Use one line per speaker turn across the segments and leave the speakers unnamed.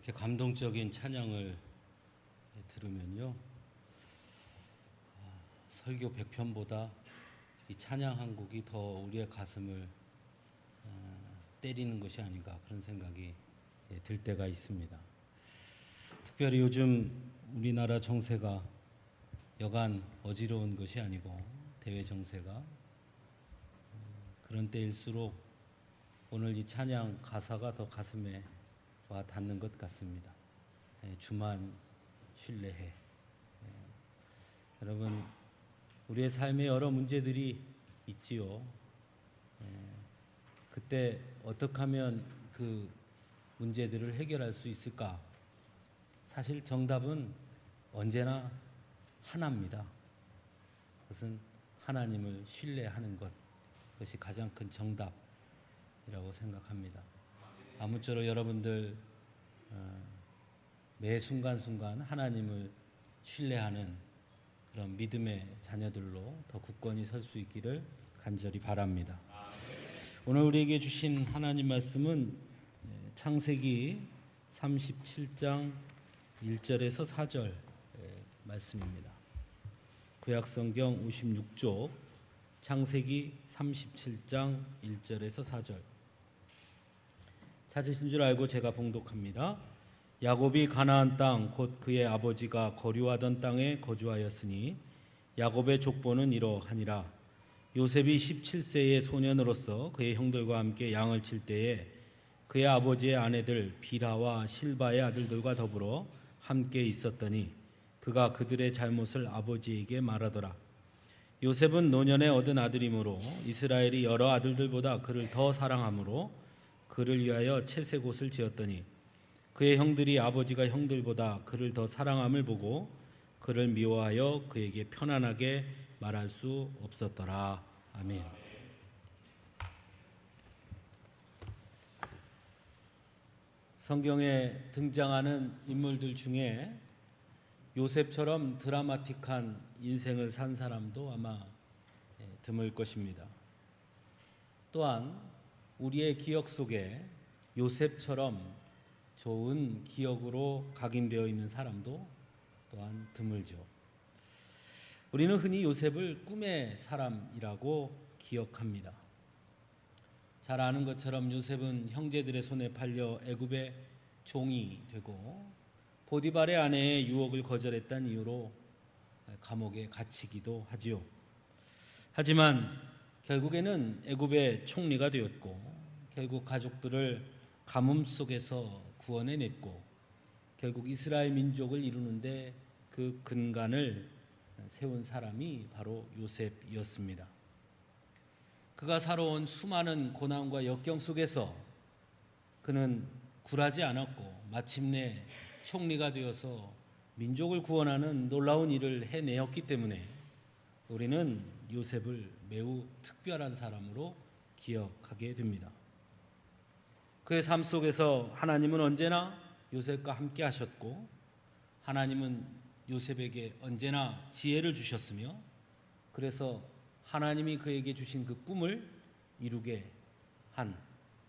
이렇게 감동적인 찬양을 들으면요, 설교 100편보다 이 찬양 한 곡이 더 우리의 가슴을 때리는 것이 아닌가, 그런 생각이 들 때가 있습니다. 특별히 요즘 우리나라 정세가 여간 어지러운 것이 아니고 대외 정세가 그런 때일수록 오늘 이 찬양 가사가 더 가슴에 와 닿는 것 같습니다. 주만 신뢰해. 여러분, 우리의 삶에 여러 문제들이 있지요. 그때 어떻게 하면 그 문제들을 해결할 수 있을까? 사실 정답은 언제나 하나입니다. 그것은 하나님을 신뢰하는 것, 그것이 가장 큰 정답이라고 생각합니다. 아무쪼록 여러분들 매 순간순간 하나님을 신뢰하는 그런 믿음의 자녀들로 더 굳건히 설 수 있기를 간절히 바랍니다. 오늘 우리에게 주신 하나님 말씀은 창세기 37장 1절에서 4절 말씀입니다. 구약성경 56쪽 창세기 37장 1절에서 4절 찾으신 줄 알고 제가 봉독합니다. 야곱이 가나안 땅 곧 그의 아버지가 거류하던 땅에 거주하였으니 야곱의 족보는 이러하니라. 요셉이 17세의 소년으로서 그의 형들과 함께 양을 칠 때에 그의 아버지의 아내들 비라와 실바의 아들들과 더불어 함께 있었더니 그가 그들의 잘못을 아버지에게 말하더라. 요셉은 노년에 얻은 아들이므로 이스라엘이 여러 아들들보다 그를 더 사랑하므로 그를 위하여 채색옷을 지었더니 그의 형들이 아버지가 형들보다 그를 더 사랑함을 보고 그를 미워하여 그에게 편안하게 말할 수 없었더라. 아멘. 성경에 등장하는 인물들 중에 요셉처럼 드라마틱한 인생을 산 사람도 아마 드물 것입니다. 또한 우리의 기억 속에 요셉처럼 좋은 기억으로 각인되어 있는 사람도 또한 드물죠. 우리는 흔히 요셉을 꿈의 사람이라고 기억합니다. 잘 아는 것처럼 요셉은 형제들의 손에 팔려 애굽의 종이 되고 보디발의 아내의 유혹을 거절했다는 이유로 감옥에 갇히기도 하지요. 하지만 결국에는 애굽의 총리가 되었고 결국 가족들을 가뭄 속에서 구원해냈고 결국 이스라엘 민족을 이루는데 그 근간을 세운 사람이 바로 요셉이었습니다. 그가 살아온 수많은 고난과 역경 속에서 그는 굴하지 않았고 마침내 총리가 되어서 민족을 구원하는 놀라운 일을 해내었기 때문에 우리는 요셉을 매우 특별한 사람으로 기억하게 됩니다. 그의 삶 속에서 하나님은 언제나 요셉과 함께 하셨고 하나님은 요셉에게 언제나 지혜를 주셨으며 그래서 하나님이 그에게 주신 그 꿈을 이루게 한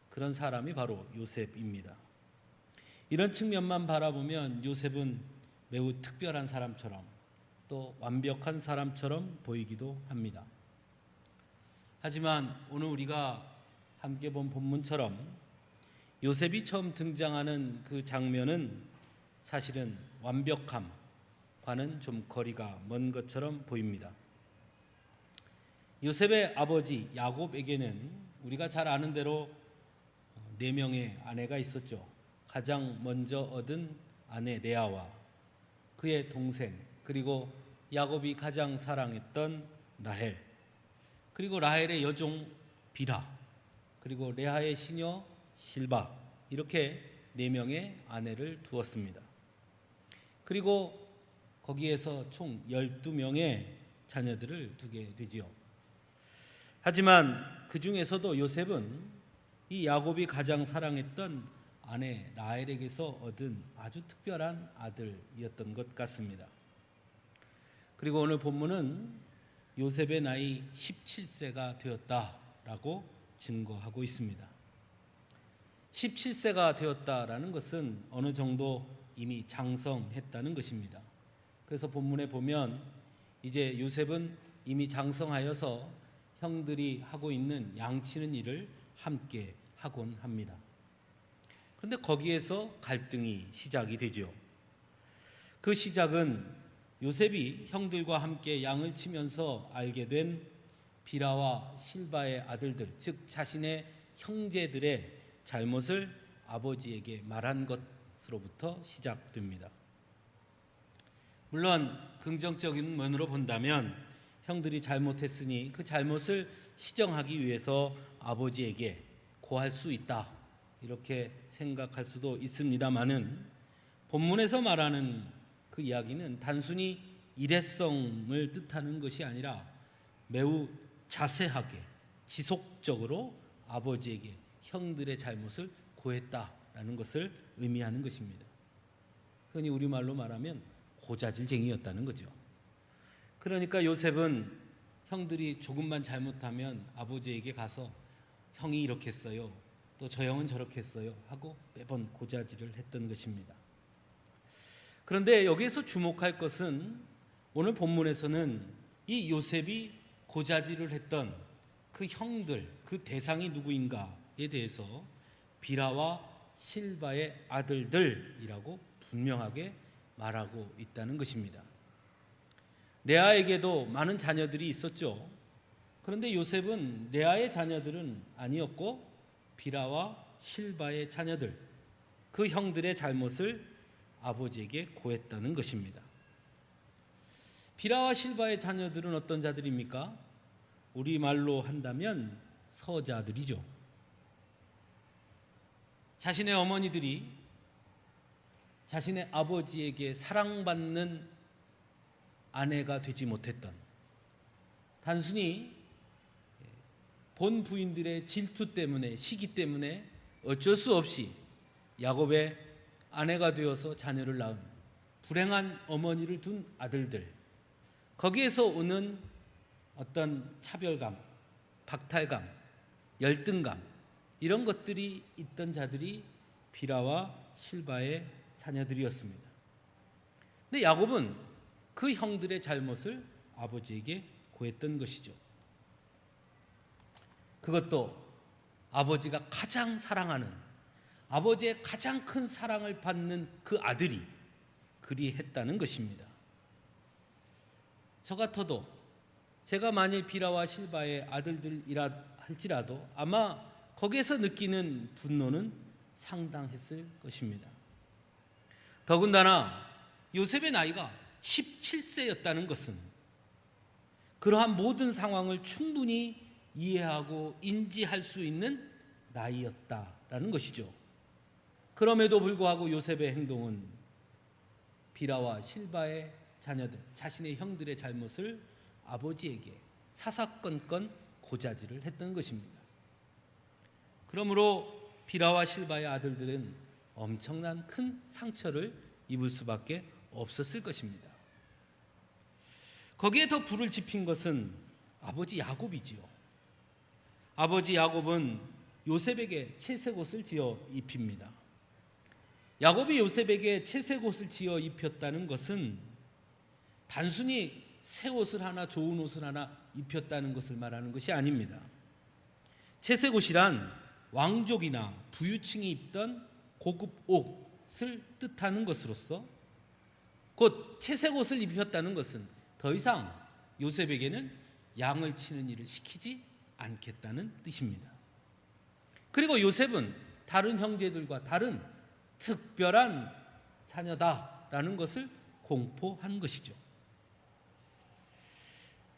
그런 사람이 바로 요셉입니다. 이런 측면만 바라보면 요셉은 매우 특별한 사람처럼 또 완벽한 사람처럼 보이기도 합니다. 하지만 오늘 우리가 함께 본 본문처럼 요셉이 처음 등장하는 그 장면은 사실은 완벽함과는 좀 거리가 먼 것처럼 보입니다. 요셉의 아버지 야곱에게는 우리가 잘 아는 대로 4명의 아내가 있었죠. 가장 먼저 얻은 아내 레아와 그의 동생 그리고 야곱이 가장 사랑했던 라헬 그리고 라헬의 여종 비라 그리고 레아의 시녀 실바 이렇게 4명의 아내를 두었습니다. 그리고 거기에서 총 12명의 자녀들을 두게 되지요. 하지만 그 중에서도 요셉은 이 야곱이 가장 사랑했던 아내 라헬에게서 얻은 아주 특별한 아들이었던 것 같습니다. 그리고 오늘 본문은 요셉의 나이 17세가 되었다라고 증거하고 있습니다. 17세가 되었다라는 것은 어느 정도 이미 장성했다는 것입니다. 그래서 본문에 보면 이제 요셉은 이미 장성하여서 형들이 하고 있는 양치는 일을 함께 하곤 합니다. 그런데 거기에서 갈등이 시작이 되죠. 그 시작은 요셉이 형들과 함께 양을 치면서 알게 된 비라와 실바의 아들들, 즉 자신의 형제들의 잘못을 아버지에게 말한 것으로부터 시작됩니다. 물론 긍정적인 면으로 본다면 형들이 잘못했으니 그 잘못을 시정하기 위해서 아버지에게 고할 수 있다, 이렇게 생각할 수도 있습니다마는 본문에서 말하는 그 이야기는 단순히 일회성을 뜻하는 것이 아니라 매우 자세하게 지속적으로 아버지에게 형들의 잘못을 고했다라는 것을 의미하는 것입니다. 흔히 우리말로 말하면 고자질쟁이였다는 거죠. 그러니까 요셉은 형들이 조금만 잘못하면 아버지에게 가서 형이 이렇게 했어요, 또 저 형은 저렇게 했어요 하고 매번 고자질을 했던 것입니다. 그런데 여기에서 주목할 것은 오늘 본문에서는 이 요셉이 고자질을 했던 그 형들, 그 대상이 누구인가에 대해서 비라와 실바의 아들들이라고 분명하게 말하고 있다는 것입니다. 레아에게도 많은 자녀들이 있었죠. 그런데 요셉은 레아의 자녀들은 아니었고 비라와 실바의 자녀들, 그 형들의 잘못을 아버지에게 고했다는 것입니다. 비라와 실바의 자녀들은 어떤 자들입니까? 우리말로 한다면 서자들이죠. 자신의 어머니들이 자신의 아버지에게 사랑받는 아내가 되지 못했던, 단순히 본 부인들의 질투 때문에, 시기 때문에 어쩔 수 없이 야곱의 아내가 되어서 자녀를 낳은 불행한 어머니를 둔 아들들, 거기에서 오는 어떤 차별감, 박탈감, 열등감, 이런 것들이 있던 자들이 비라와 실바의 자녀들이었습니다. 근데 야곱은 그 형들의 잘못을 아버지에게 고했던 것이죠. 그것도 아버지가 가장 사랑하는, 아버지의 가장 큰 사랑을 받는 그 아들이 그리 했다는 것입니다. 저 같아도 제가 만일 비라와 실바의 아들들이라 할지라도 아마 거기에서 느끼는 분노는 상당했을 것입니다. 더군다나 요셉의 나이가 17세였다는 것은 그러한 모든 상황을 충분히 이해하고 인지할 수 있는 나이였다라는 것이죠. 그럼에도 불구하고 요셉의 행동은 비라와 실바의 자녀들, 자신의 형들의 잘못을 아버지에게 사사건건 고자질을 했던 것입니다. 그러므로 비라와 실바의 아들들은 엄청난 큰 상처를 입을 수밖에 없었을 것입니다. 거기에 더 불을 지핀 것은 아버지 야곱이지요. 아버지 야곱은 요셉에게 채색옷을 지어 입힙니다. 야곱이 요셉에게 채색옷을 지어 입혔다는 것은 단순히 새 옷을 하나, 좋은 옷을 하나 입혔다는 것을 말하는 것이 아닙니다. 채색옷이란 왕족이나 부유층이 입던 고급 옷을 뜻하는 것으로서 곧 채색옷을 입혔다는 것은 더 이상 요셉에게는 양을 치는 일을 시키지 않겠다는 뜻입니다. 그리고 요셉은 다른 형제들과 다른 특별한 자녀다라는 것을 공포한 것이죠.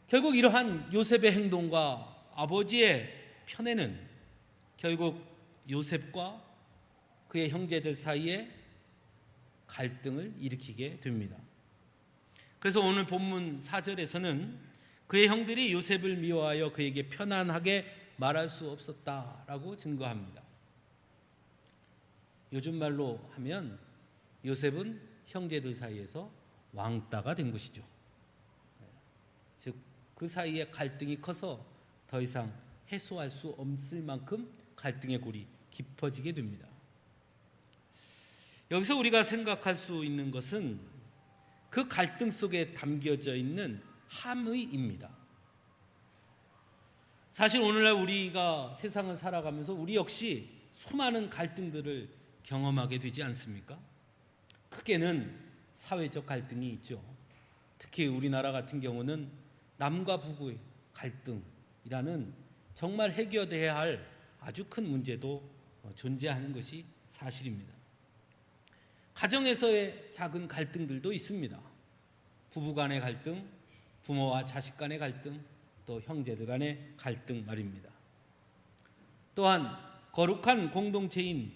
결국 이러한 요셉의 행동과 아버지의 편애는 결국 요셉과 그의 형제들 사이에 갈등을 일으키게 됩니다. 그래서 오늘 본문 4절에서는 그의 형들이 요셉을 미워하여 그에게 편안하게 말할 수 없었다라고 증거합니다. 요즘 말로 하면 요셉은 형제들 사이에서 왕따가 된 것이죠. 즉 그 사이에 갈등이 커서 더 이상 해소할 수 없을 만큼 갈등의 골이 깊어지게 됩니다. 여기서 우리가 생각할 수 있는 것은 그 갈등 속에 담겨져 있는 함의입니다. 사실 오늘날 우리가 세상을 살아가면서 우리 역시 수많은 갈등들을 경험하게 되지 않습니까? 크게는 사회적 갈등이 있죠. 특히 우리나라 같은 경우는 남과 부부의 갈등이라는 정말 해결돼야 할 아주 큰 문제도 존재하는 것이 사실입니다. 가정에서의 작은 갈등들도 있습니다. 부부 간의 갈등, 부모와 자식 간의 갈등, 또 형제들 간의 갈등 말입니다. 또한 거룩한 공동체인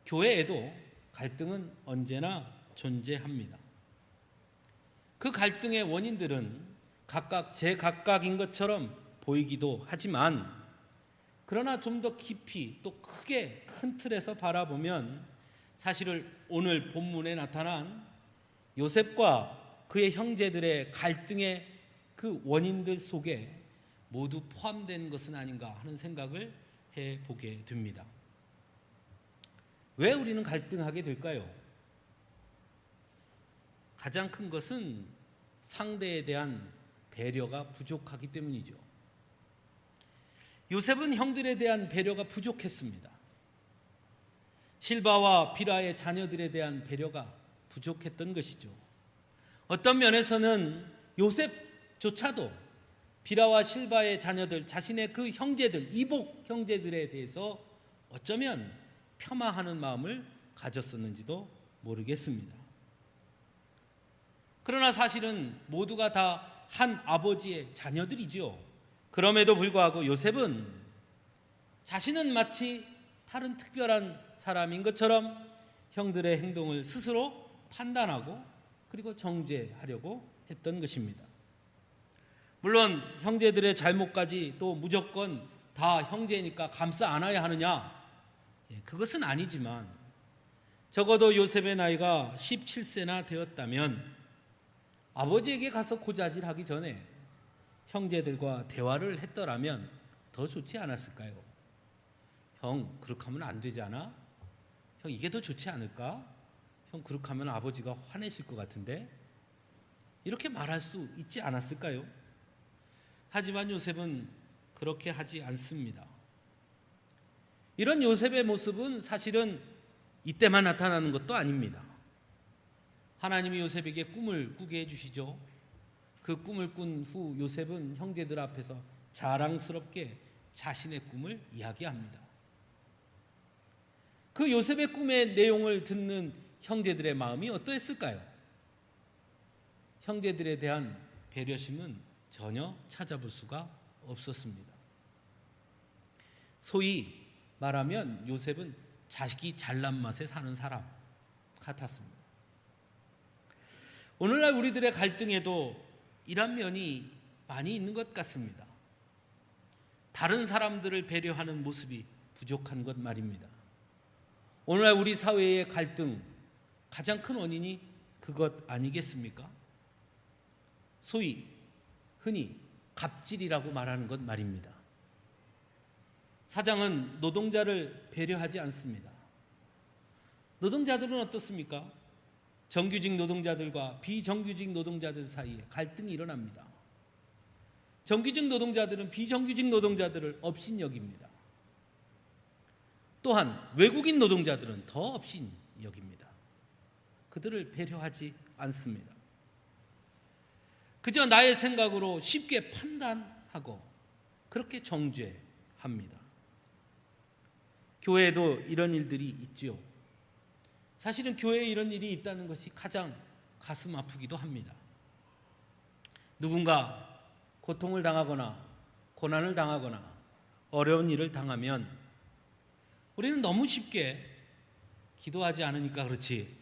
교회에도 갈등은 언제나 존재합니다. 그 갈등의 원인들은 각각 제각각인 것처럼 보이기도 하지만, 그러나 좀 더 깊이 또 크게 큰 틀에서 바라보면 사실은 오늘 본문에 나타난 요셉과 그의 형제들의 갈등의 그 원인들 속에 모두 포함된 것은 아닌가 하는 생각을 해보게 됩니다. 왜 우리는 갈등하게 될까요? 가장 큰 것은 상대에 대한 배려가 부족하기 때문이죠. 요셉은 형들에 대한 배려가 부족했습니다. 실바와 비라의 자녀들에 대한 배려가 부족했던 것이죠. 어떤 면에서는 요셉조차도 비라와 실바의 자녀들, 자신의 그 형제들, 이복 형제들에 대해서 어쩌면 폄하하는 마음을 가졌었는지도 모르겠습니다. 그러나 사실은 모두가 다 한 아버지의 자녀들이죠. 그럼에도 불구하고 요셉은 자신은 마치 다른 특별한 사람인 것처럼 형들의 행동을 스스로 판단하고 그리고 정죄하려고 했던 것입니다. 물론 형제들의 잘못까지 또 무조건 다 형제니까 감싸 안아야 하느냐, 그것은 아니지만 적어도 요셉의 나이가 17세나 되었다면 아버지에게 가서 고자질하기 전에 형제들과 대화를 했더라면 더 좋지 않았을까요? 형, 그렇게 하면 안 되지 않아? 형, 이게 더 좋지 않을까? 형, 그렇게 하면 아버지가 화내실 것 같은데? 이렇게 말할 수 있지 않았을까요? 하지만 요셉은 그렇게 하지 않습니다. 이런 요셉의 모습은 사실은 이때만 나타나는 것도 아닙니다. 하나님이 요셉에게 꿈을 꾸게 해주시죠. 그 꿈을 꾼 후 요셉은 형제들 앞에서 자랑스럽게 자신의 꿈을 이야기합니다. 그 요셉의 꿈의 내용을 듣는 형제들의 마음이 어떠했을까요? 형제들에 대한 배려심은 전혀 찾아볼 수가 없었습니다. 소위 말하면 요셉은 자식이 잘난 맛에 사는 사람 같았습니다. 오늘날 우리들의 갈등에도 이런 면이 많이 있는 것 같습니다. 다른 사람들을 배려하는 모습이 부족한 것 말입니다. 오늘날 우리 사회의 갈등 가장 큰 원인이 그것 아니겠습니까? 소위 흔히 갑질이라고 말하는 것 말입니다. 사장은 노동자를 배려하지 않습니다. 노동자들은 어떻습니까? 정규직 노동자들과 비정규직 노동자들 사이에 갈등이 일어납니다. 정규직 노동자들은 비정규직 노동자들을 업신여깁니다. 또한 외국인 노동자들은 더 업신여깁니다. 그들을 배려하지 않습니다. 그저 나의 생각으로 쉽게 판단하고 그렇게 정죄합니다. 교회에도 이런 일들이 있지요. 사실은 교회에 이런 일이 있다는 것이 가장 가슴 아프기도 합니다. 누군가 고통을 당하거나 고난을 당하거나 어려운 일을 당하면 우리는 너무 쉽게 기도하지 않으니까 그렇지,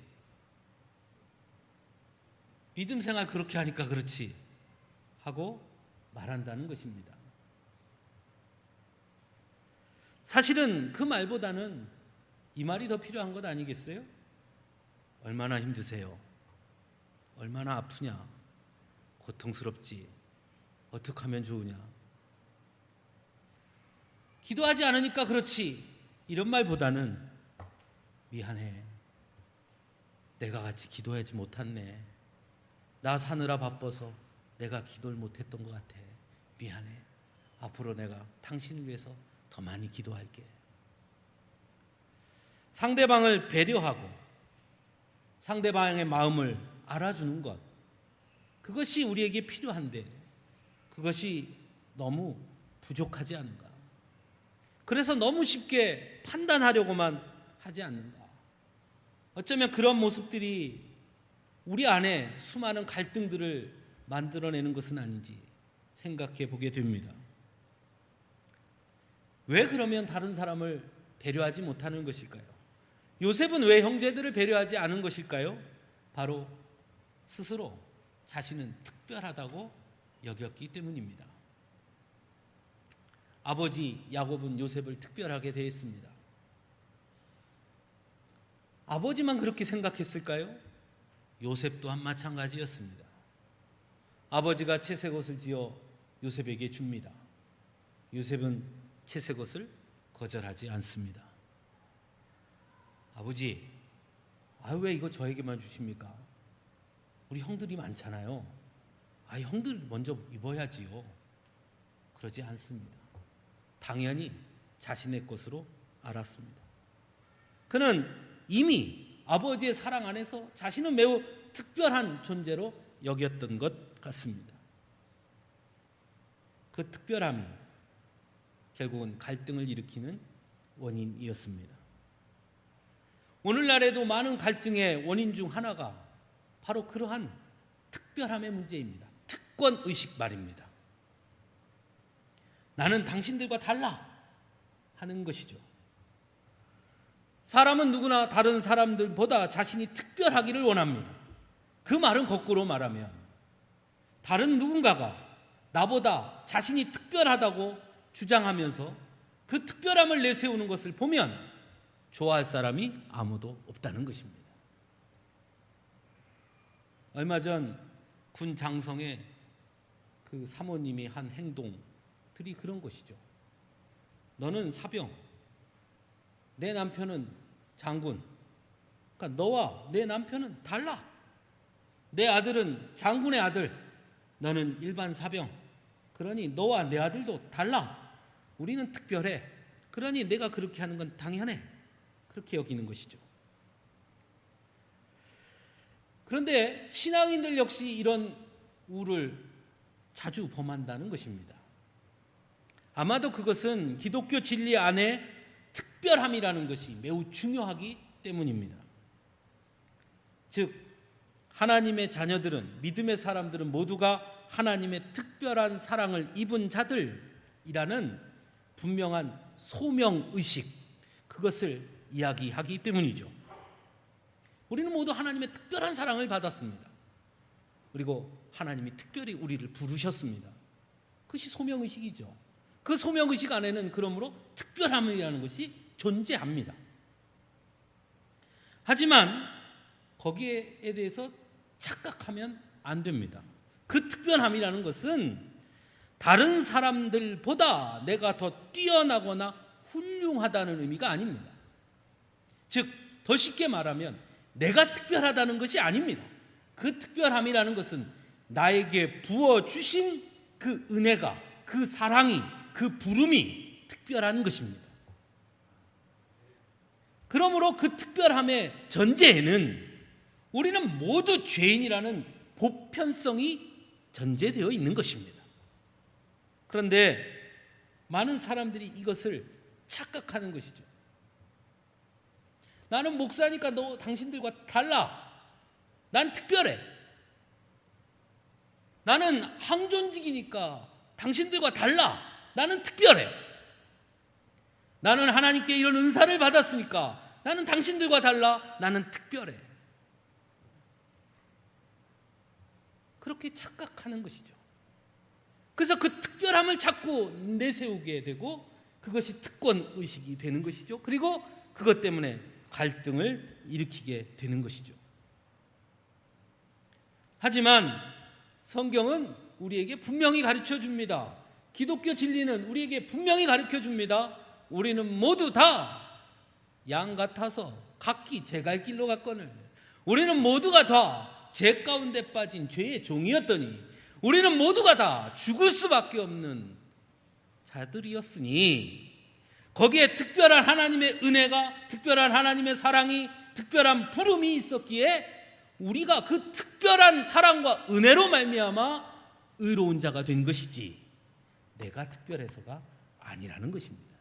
믿음 생활 그렇게 하니까 그렇지 하고 말한다는 것입니다. 사실은 그 말보다는 이 말이 더 필요한 것 아니겠어요? 얼마나 힘드세요? 얼마나 아프냐? 고통스럽지? 어떻게 하면 좋으냐? 기도하지 않으니까 그렇지, 이런 말보다는 미안해. 내가 같이 기도하지 못했네. 나 사느라 바빠서 내가 기도를 못했던 것 같아. 미안해. 앞으로 내가 당신을 위해서 더 많이 기도할게. 상대방을 배려하고 상대방의 마음을 알아주는 것, 그것이 우리에게 필요한데 그것이 너무 부족하지 않은가? 그래서 너무 쉽게 판단하려고만 하지 않는가? 어쩌면 그런 모습들이 우리 안에 수많은 갈등들을 만들어내는 것은 아닌지 생각해 보게 됩니다. 왜 그러면 다른 사람을 배려하지 못하는 것일까요? 요셉은 왜 형제들을 배려하지 않은 것일까요? 바로 스스로 자신은 특별하다고 여겼기 때문입니다. 아버지 야곱은 요셉을 특별하게 대했습니다. 아버지만 그렇게 생각했을까요? 요셉 또한 마찬가지였습니다. 아버지가 채색옷을 지어 요셉에게 줍니다. 요셉은 채색옷을 거절하지 않습니다. 아버지, 왜 이거 저에게만 주십니까? 우리 형들이 많잖아요. 형들 먼저 입어야지요. 그러지 않습니다. 당연히 자신의 것으로 알았습니다. 그는 이미 아버지의 사랑 안에서 자신은 매우 특별한 존재로 여겼던 것 같습니다. 그 특별함이 결국은 갈등을 일으키는 원인이었습니다. 오늘날에도 많은 갈등의 원인 중 하나가 바로 그러한 특별함의 문제입니다. 특권의식 말입니다. 나는 당신들과 달라 하는 것이죠. 사람은 누구나 다른 사람들보다 자신이 특별하기를 원합니다. 그 말은 거꾸로 말하면 다른 누군가가 나보다 자신이 특별하다고 주장하면서 그 특별함을 내세우는 것을 보면 좋아할 사람이 아무도 없다는 것입니다. 얼마 전 군 장성의 그 사모님이 한 행동들이 그런 것이죠. 너는 사병, 내 남편은 장군. 그러니까 너와 내 남편은 달라. 내 아들은 장군의 아들, 너는 일반 사병. 그러니 너와 내 아들도 달라. 우리는 특별해. 그러니 내가 그렇게 하는 건 당연해. 그렇게 여기는 것이죠. 그런데 신앙인들 역시 이런 우를 자주 범한다는 것입니다. 아마도 그것은 기독교 진리 안에 특별함이라는 것이 매우 중요하기 때문입니다. 즉 하나님의 자녀들은, 믿음의 사람들은 모두가 하나님의 특별한 사랑을 입은 자들이라는 분명한 소명의식, 그것을 이야기하기 때문이죠. 우리는 모두 하나님의 특별한 사랑을 받았습니다. 그리고 하나님이 특별히 우리를 부르셨습니다. 그것이 소명의식이죠. 그 소명의식 안에는 그러므로 특별함이라는 것이 존재합니다. 하지만 거기에 대해서 착각하면 안 됩니다. 그 특별함이라는 것은 다른 사람들보다 내가 더 뛰어나거나 훌륭하다는 의미가 아닙니다. 즉, 더 쉽게 말하면 내가 특별하다는 것이 아닙니다. 그 특별함이라는 것은 나에게 부어주신 그 은혜가, 그 사랑이, 그 부름이 특별한 것입니다. 그러므로 그 특별함의 전제에는 우리는 모두 죄인이라는 보편성이 전제되어 있는 것입니다. 그런데 많은 사람들이 이것을 착각하는 것이죠. 나는 목사니까 너 당신들과 달라. 난 특별해. 나는 항존직이니까 당신들과 달라. 나는 특별해. 나는 하나님께 이런 은사를 받았으니까 나는 당신들과 달라. 나는 특별해. 그렇게 착각하는 것이죠. 그래서 그 특별함을 자꾸 내세우게 되고 그것이 특권의식이 되는 것이죠. 그리고 그것 때문에 갈등을 일으키게 되는 것이죠. 하지만 성경은 우리에게 분명히 가르쳐 줍니다. 기독교 진리는 우리에게 분명히 가르쳐 줍니다. 우리는 모두 다 양 같아서 각기 제 갈 길로 갔거늘 우리는 모두가 다 죄 가운데 빠진 죄의 종이었더니 우리는 모두가 다 죽을 수밖에 없는 자들이었으니 거기에 특별한 하나님의 은혜가, 특별한 하나님의 사랑이, 특별한 부름이 있었기에 우리가 그 특별한 사랑과 은혜로 말미암아 의로운 자가 된 것이지 내가 특별해서가 아니라는 것입니다.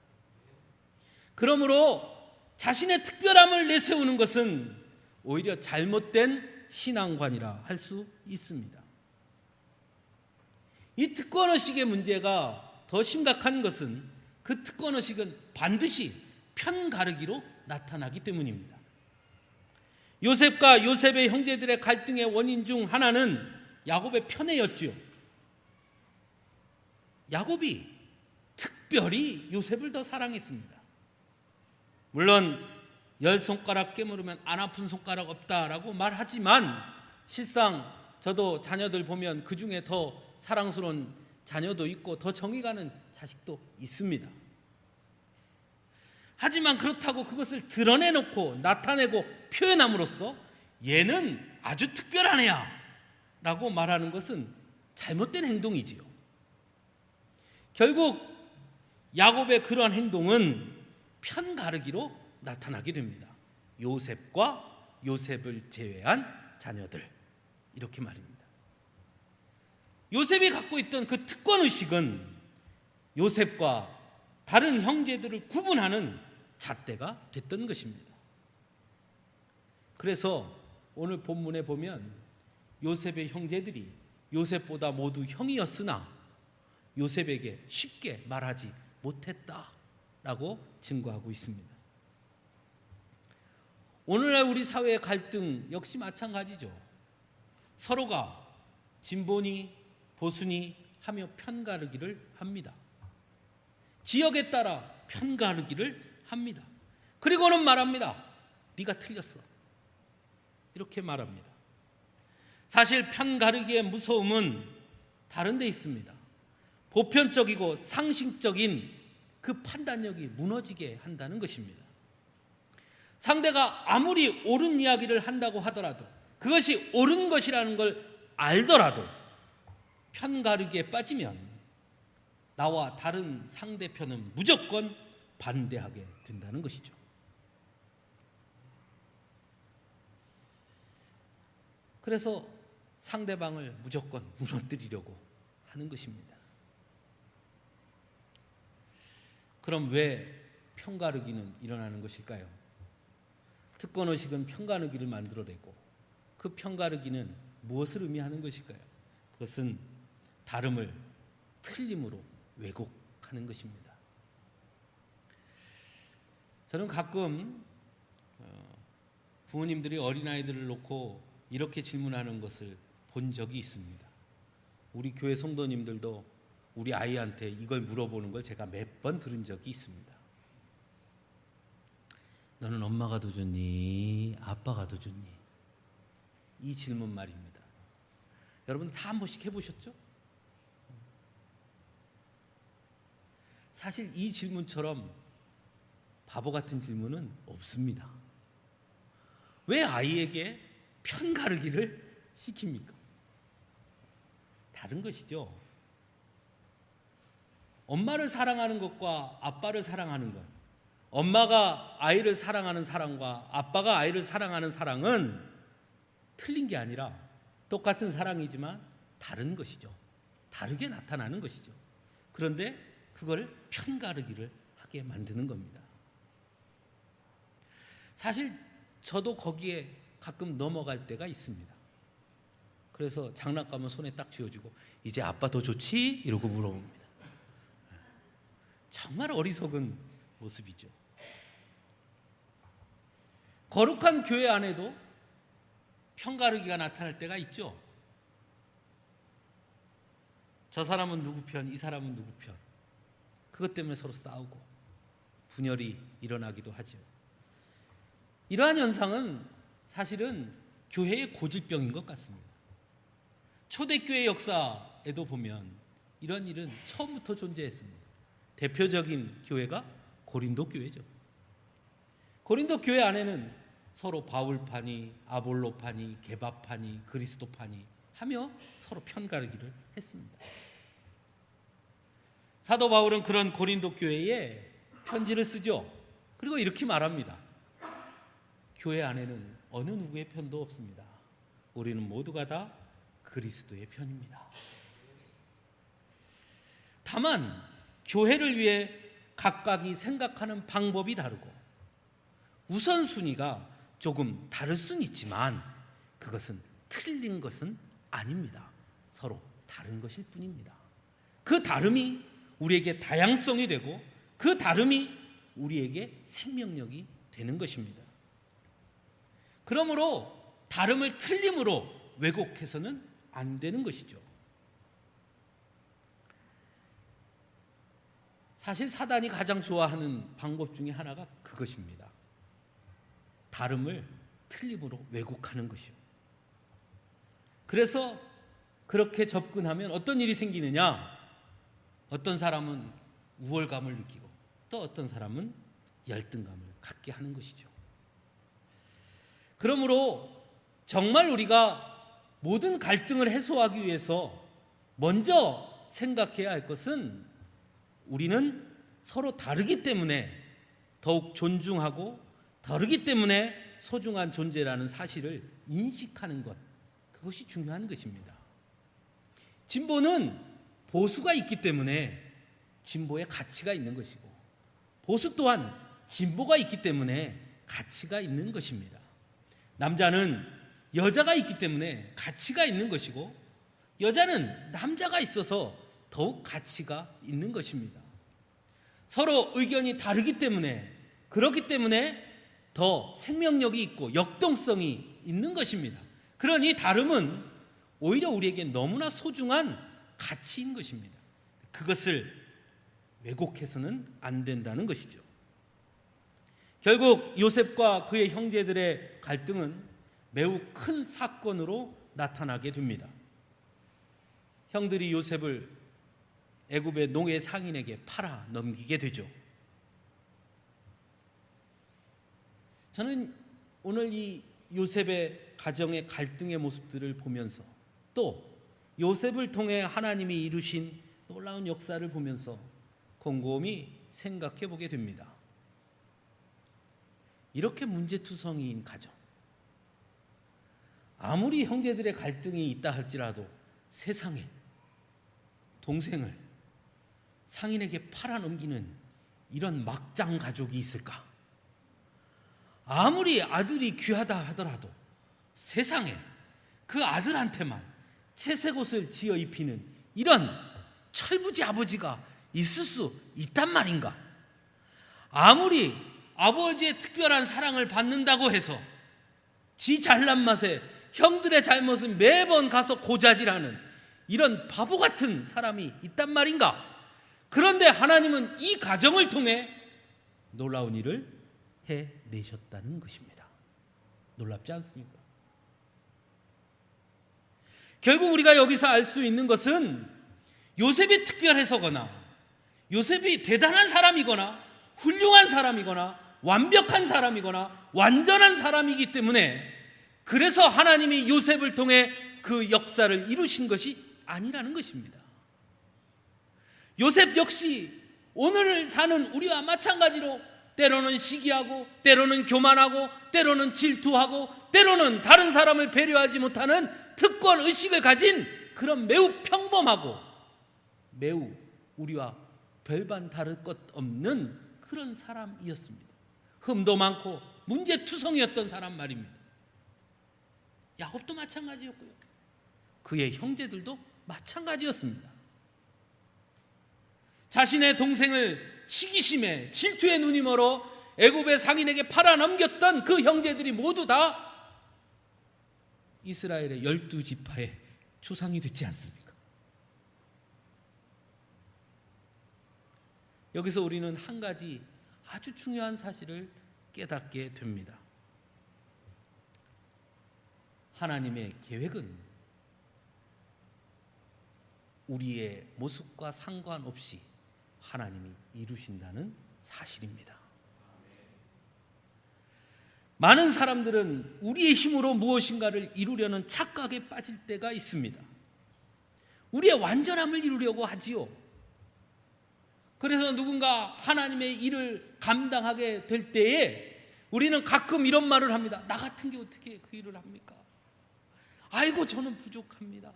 그러므로 자신의 특별함을 내세우는 것은 오히려 잘못된 신앙관이라 할 수 있습니다. 이 특권의식의 문제가 더 심각한 것은 그 특권의식은 반드시 편가르기로 나타나기 때문입니다. 요셉과 요셉의 형제들의 갈등의 원인 중 하나는 야곱의 편애였지요. 야곱이 특별히 요셉을 더 사랑했습니다. 물론 10손가락 깨물으면 안 아픈 손가락 없다라고 말하지만 실상 저도 자녀들 보면 그 중에 더 사랑스러운 자녀도 있고 더 정이 가는 자식도 있습니다. 하지만 그렇다고 그것을 드러내놓고 나타내고 표현함으로써 얘는 아주 특별한 애야 라고 말하는 것은 잘못된 행동이지요. 결국 야곱의 그러한 행동은 편가르기로 나타나게 됩니다. 요셉과 요셉을 제외한 자녀들 이렇게 말입니다. 요셉이 갖고 있던 그 특권의식은 요셉과 다른 형제들을 구분하는 잣대가 됐던 것입니다. 그래서 오늘 본문에 보면 요셉의 형제들이 요셉보다 모두 형이었으나 요셉에게 쉽게 말하지 못했다라고 증거하고 있습니다. 오늘날 우리 사회의 갈등 역시 마찬가지죠. 서로가 진보니 보수니 하며 편가르기를 합니다. 지역에 따라 편가르기를 합니다. 그리고는 말합니다. 네가 틀렸어. 이렇게 말합니다. 사실 편가르기의 무서움은 다른 데 있습니다. 보편적이고 상식적인 그 판단력이 무너지게 한다는 것입니다. 상대가 아무리 옳은 이야기를 한다고 하더라도 그것이 옳은 것이라는 걸 알더라도 편가르기에 빠지면 나와 다른 상대편은 무조건 반대하게 된다는 것이죠. 그래서 상대방을 무조건 무너뜨리려고 하는 것입니다. 그럼 왜 편가르기는 일어나는 것일까요? 특권의식은 편가르기를 만들어내고 그 편가르기는 무엇을 의미하는 것일까요? 그것은 다름을 틀림으로 왜곡하는 것입니다. 저는 가끔 부모님들이 어린아이들을 놓고 이렇게 질문하는 것을 본 적이 있습니다. 우리 교회 성도님들도 우리 아이한테 이걸 물어보는 걸 제가 몇 번 들은 적이 있습니다. 너는 엄마가 더 좋니? 아빠가 더 좋니? 이 질문 말입니다. 여러분 다 한 번씩 해보셨죠? 사실 이 질문처럼 바보 같은 질문은 없습니다. 왜 아이에게 편가르기를 시킵니까? 다른 것이죠. 엄마를 사랑하는 것과 아빠를 사랑하는 것, 엄마가 아이를 사랑하는 사랑과 아빠가 아이를 사랑하는 사랑은 틀린 게 아니라 똑같은 사랑이지만 다른 것이죠. 다르게 나타나는 것이죠. 그런데 그걸 편가르기를 하게 만드는 겁니다. 사실 저도 거기에 가끔 넘어갈 때가 있습니다. 그래서 장난감은 손에 딱 쥐어주고 이제 아빠 더 좋지? 이러고 물어봅니다. 정말 어리석은 모습이죠. 거룩한 교회 안에도 편가르기가 나타날 때가 있죠. 저 사람은 누구 편, 이 사람은 누구 편. 그것 때문에 서로 싸우고 분열이 일어나기도 하죠. 이러한 현상은 사실은 교회의 고질병인 것 같습니다. 초대교회 역사에도 보면 이런 일은 처음부터 존재했습니다. 대표적인 교회가 고린도 교회죠. 고린도 교회 안에는 서로 바울파니, 아볼로파니, 게바파니, 그리스도파니 하며 서로 편가르기를 했습니다. 사도 바울은 그런 고린도 교회에 편지를 쓰죠. 그리고 이렇게 말합니다. 교회 안에는 어느 누구의 편도 없습니다. 우리는 모두가 다 그리스도의 편입니다. 다만 교회를 위해 각각이 생각하는 방법이 다르고 우선순위가 조금 다를 수는 있지만 그것은 틀린 것은 아닙니다. 서로 다른 것일 뿐입니다. 그 다름이 우리에게 다양성이 되고 그 다름이 우리에게 생명력이 되는 것입니다. 그러므로 다름을 틀림으로 왜곡해서는 안 되는 것이죠. 사실 사단이 가장 좋아하는 방법 중에 하나가 그것입니다. 다름을 틀림으로 왜곡하는 것이요. 그래서 그렇게 접근하면 어떤 일이 생기느냐? 어떤 사람은 우월감을 느끼고 또 어떤 사람은 열등감을 갖게 하는 것이죠. 그러므로 정말 우리가 모든 갈등을 해소하기 위해서 먼저 생각해야 할 것은 우리는 서로 다르기 때문에 더욱 존중하고 다르기 때문에 소중한 존재라는 사실을 인식하는 것, 그것이 중요한 것입니다. 진보는 보수가 있기 때문에 진보의 가치가 있는 것이고 보수 또한 진보가 있기 때문에 가치가 있는 것입니다. 남자는 여자가 있기 때문에 가치가 있는 것이고 여자는 남자가 있어서 더욱 가치가 있는 것입니다. 서로 의견이 다르기 때문에 그렇기 때문에 더 생명력이 있고 역동성이 있는 것입니다. 그러니 다름은 오히려 우리에게 너무나 소중한 가치인 것입니다. 그것을 왜곡해서는 안 된다는 것이죠. 결국 요셉과 그의 형제들의 갈등은 매우 큰 사건으로 나타나게 됩니다. 형들이 요셉을 애굽의 노예 상인에게 팔아 넘기게 되죠. 저는 오늘 이 요셉의 가정의 갈등의 모습들을 보면서 또 요셉을 통해 하나님이 이루신 놀라운 역사를 보면서 곰곰이 생각해 보게 됩니다. 이렇게 문제투성이인 가정, 아무리 형제들의 갈등이 있다 할지라도 세상에 동생을 상인에게 팔아넘기는 이런 막장 가족이 있을까? 아무리 아들이 귀하다 하더라도 세상에 그 아들한테만 채색 옷을 지어 입히는 이런 철부지 아버지가 있을 수 있단 말인가? 아무리 아버지의 특별한 사랑을 받는다고 해서 지 잘난 맛에 형들의 잘못은 매번 가서 고자질하는 이런 바보 같은 사람이 있단 말인가? 그런데 하나님은 이 가정을 통해 놀라운 일을 해내셨다는 것입니다. 놀랍지 않습니까? 결국 우리가 여기서 알 수 있는 것은 요셉이 특별해서거나 요셉이 대단한 사람이거나 훌륭한 사람이거나 완벽한 사람이거나 완전한 사람이기 때문에 그래서 하나님이 요셉을 통해 그 역사를 이루신 것이 아니라는 것입니다. 요셉 역시 오늘 사는 우리와 마찬가지로 때로는 시기하고 때로는 교만하고 때로는 질투하고 때로는 다른 사람을 배려하지 못하는 특권 의식을 가진 그런 매우 평범하고 매우 우리와 별반 다를 것 없는 그런 사람이었습니다. 흠도 많고 문제투성이었던 사람 말입니다. 야곱도 마찬가지였고요. 그의 형제들도 마찬가지였습니다. 자신의 동생을 시기심에 질투의 눈이 멀어 애굽의 상인에게 팔아넘겼던 그 형제들이 모두 다 이스라엘의 12지파의 조상이 됐지 않습니까? 여기서 우리는 한 가지 아주 중요한 사실을 깨닫게 됩니다. 하나님의 계획은 우리의 모습과 상관없이 하나님이 이루신다는 사실입니다. 많은 사람들은 우리의 힘으로 무엇인가를 이루려는 착각에 빠질 때가 있습니다. 우리의 완전함을 이루려고 하지요. 그래서 누군가 하나님의 일을 감당하게 될 때에 우리는 가끔 이런 말을 합니다. 나 같은 게 어떻게 그 일을 합니까? 아이고 저는 부족합니다.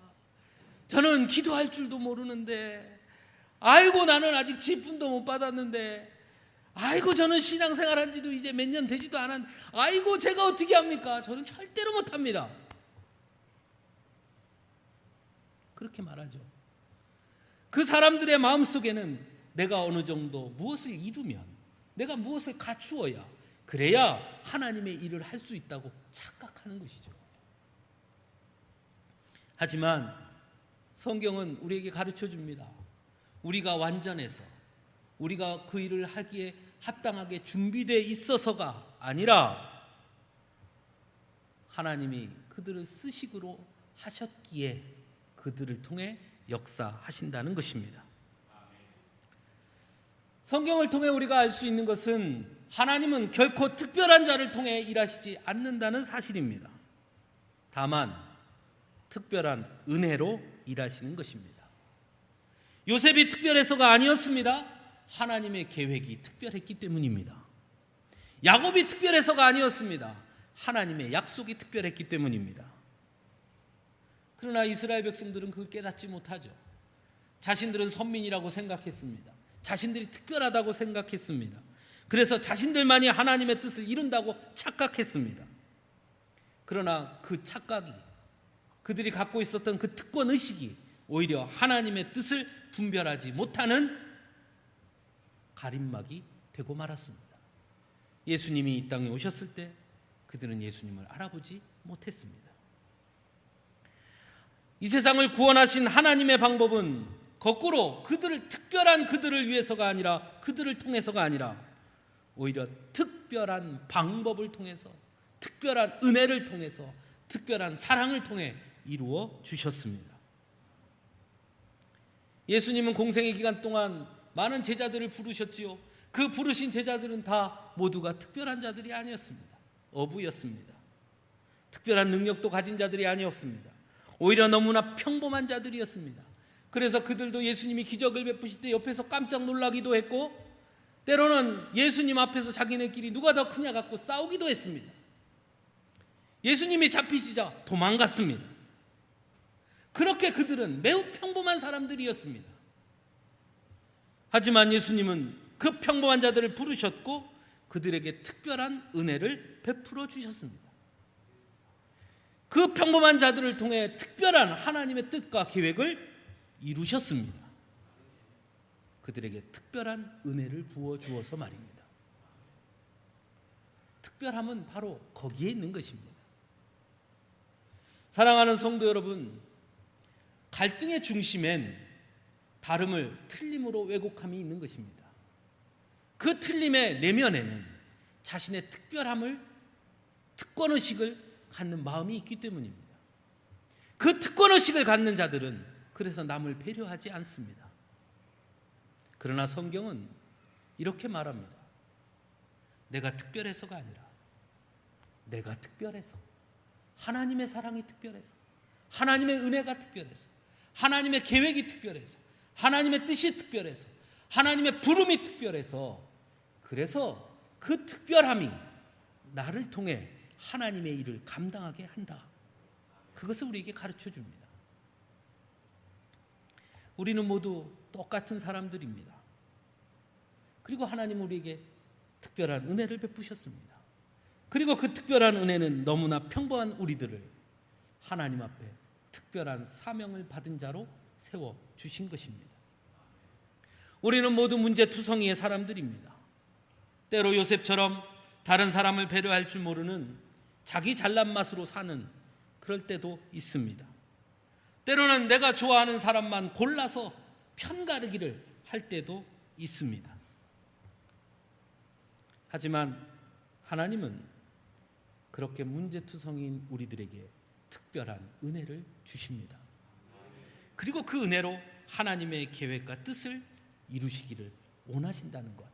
저는 기도할 줄도 모르는데, 아이고 나는 아직 직분도 못 받았는데, 아이고 저는 신앙생활한 지도 이제 몇 년 되지도 않았는데, 아이고 제가 어떻게 합니까? 저는 절대로 못합니다. 그렇게 말하죠. 그 사람들의 마음속에는 내가 어느 정도 무엇을 이루면, 내가 무엇을 갖추어야, 그래야 하나님의 일을 할 수 있다고 착각하는 것이죠. 하지만 성경은 우리에게 가르쳐 줍니다. 우리가 완전해서, 우리가 그 일을 하기에 합당하게 준비되어 있어서가 아니라 하나님이 그들을 쓰시기로 하셨기에 그들을 통해 역사하신다는 것입니다. 성경을 통해 우리가 알 수 있는 것은 하나님은 결코 특별한 자를 통해 일하시지 않는다는 사실입니다. 다만 특별한 은혜로 일하시는 것입니다. 요셉이 특별해서가 아니었습니다. 하나님의 계획이 특별했기 때문입니다. 야곱이 특별해서가 아니었습니다. 하나님의 약속이 특별했기 때문입니다. 그러나 이스라엘 백성들은 그걸 깨닫지 못하죠. 자신들은 선민이라고 생각했습니다. 자신들이 특별하다고 생각했습니다. 그래서 자신들만이 하나님의 뜻을 이룬다고 착각했습니다. 그러나 그 착각이, 그들이 갖고 있었던 그 특권의식이 오히려 하나님의 뜻을 분별하지 못하는 가림막이 되고 말았습니다. 예수님이 이 땅에 오셨을 때 그들은 예수님을 알아보지 못했습니다. 이 세상을 구원하신 하나님의 방법은 거꾸로 특별한 그들을 위해서가 아니라, 그들을 통해서가 아니라 오히려 특별한 방법을 통해서, 특별한 은혜를 통해서, 특별한 사랑을 통해 이루어 주셨습니다. 예수님은 공생의 기간 동안 많은 제자들을 부르셨지요. 그 부르신 제자들은 다 모두가 특별한 자들이 아니었습니다. 어부였습니다. 특별한 능력도 가진 자들이 아니었습니다. 오히려 너무나 평범한 자들이었습니다. 그래서 그들도 예수님이 기적을 베푸실 때 옆에서 깜짝 놀라기도 했고, 때로는 예수님 앞에서 자기네끼리 누가 더 크냐 갖고 싸우기도 했습니다. 예수님이 잡히시자 도망갔습니다. 그렇게 그들은 매우 평범한 사람들이었습니다. 하지만 예수님은 그 평범한 자들을 부르셨고 그들에게 특별한 은혜를 베풀어 주셨습니다. 그 평범한 자들을 통해 특별한 하나님의 뜻과 계획을 이루셨습니다. 그들에게 특별한 은혜를 부어 주어서 말입니다. 특별함은 바로 거기에 있는 것입니다. 사랑하는 성도 여러분, 갈등의 중심엔 다름을 틀림으로 왜곡함이 있는 것입니다. 그 틀림의 내면에는 자신의 특별함을, 특권의식을 갖는 마음이 있기 때문입니다. 그 특권의식을 갖는 자들은 그래서 남을 배려하지 않습니다. 그러나 성경은 이렇게 말합니다. 내가 특별해서가 아니라 내가 특별해서, 하나님의 사랑이 특별해서, 하나님의 은혜가 특별해서, 하나님의 계획이 특별해서, 하나님의 뜻이 특별해서, 하나님의 부름이 특별해서, 그래서 그 특별함이 나를 통해 하나님의 일을 감당하게 한다. 그것을 우리에게 가르쳐 줍니다. 우리는 모두 똑같은 사람들입니다. 그리고 하나님은 우리에게 특별한 은혜를 베푸셨습니다. 그리고 그 특별한 은혜는 너무나 평범한 우리들을 하나님 앞에 특별한 사명을 받은 자로 세워주신 것입니다. 우리는 모두 문제투성이의 사람들입니다. 때로 요셉처럼 다른 사람을 배려할 줄 모르는 자기 잘난 맛으로 사는 그럴 때도 있습니다. 때로는 내가 좋아하는 사람만 골라서 편가르기를 할 때도 있습니다. 하지만 하나님은 그렇게 문제투성이인 우리들에게 특별한 은혜를 주십니다. 그리고 그 은혜로 하나님의 계획과 뜻을 이루시기를 원하신다는 것,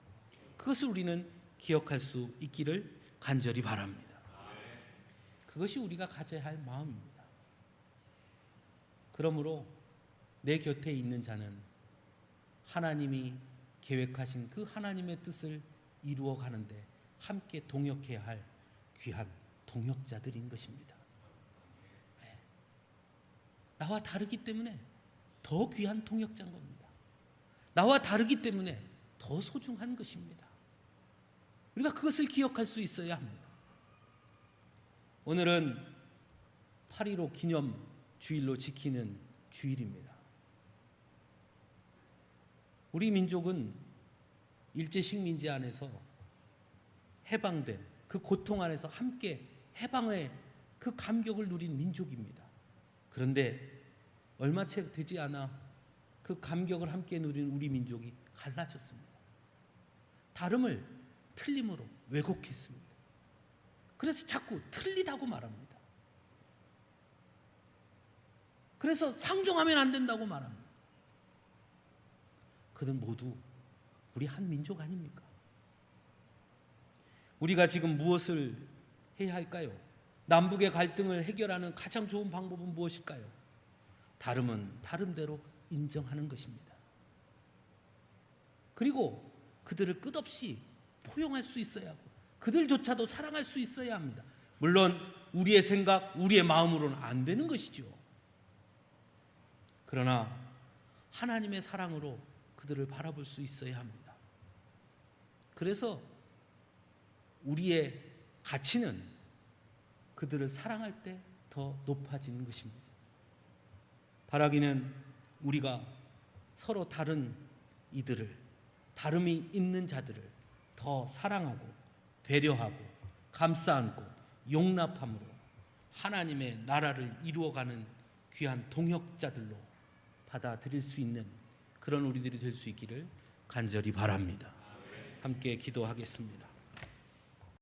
그것을 우리는 기억할 수 있기를 간절히 바랍니다. 그것이 우리가 가져야 할 마음입니다. 그러므로 내 곁에 있는 자는 하나님이 계획하신 그 하나님의 뜻을 이루어 가는데 함께 동역해야 할 귀한 동역자들인 것입니다. 네. 나와 다르기 때문에 더 귀한 동역자인 겁니다. 나와 다르기 때문에 더 소중한 것입니다. 우리가 그것을 기억할 수 있어야 합니다. 오늘은 8.15 기념 주일로 지키는 주일입니다. 우리 민족은 일제식민지 안에서 해방된 그 고통 안에서 함께 해방의 그 감격을 누린 민족입니다. 그런데 얼마 채 되지 않아 그 감격을 함께 누린 우리 민족이 갈라졌습니다. 다름을 틀림으로 왜곡했습니다. 그래서 자꾸 틀리다고 말합니다. 그래서 상종하면 안 된다고 말합니다. 그들은 모두 우리 한 민족 아닙니까? 우리가 지금 무엇을 해야 할까요? 남북의 갈등을 해결하는 가장 좋은 방법은 무엇일까요? 다름은 다름대로 인정하는 것입니다. 그리고 그들을 끝없이 포용할 수 있어야 하고 그들조차도 사랑할 수 있어야 합니다. 물론 우리의 생각, 우리의 마음으로는 안 되는 것이죠. 그러나 하나님의 사랑으로 그들을 바라볼 수 있어야 합니다. 그래서 우리의 가치는 그들을 사랑할 때 더 높아지는 것입니다. 바라기는 우리가 서로 다른 이들을, 다름이 있는 자들을 더 사랑하고 배려하고 감싸 안고 용납함으로 하나님의 나라를 이루어가는 귀한 동역자들로 받아들일 수 있는 그런 우리들이 될 수 있기를 간절히 바랍니다. 함께 기도하겠습니다.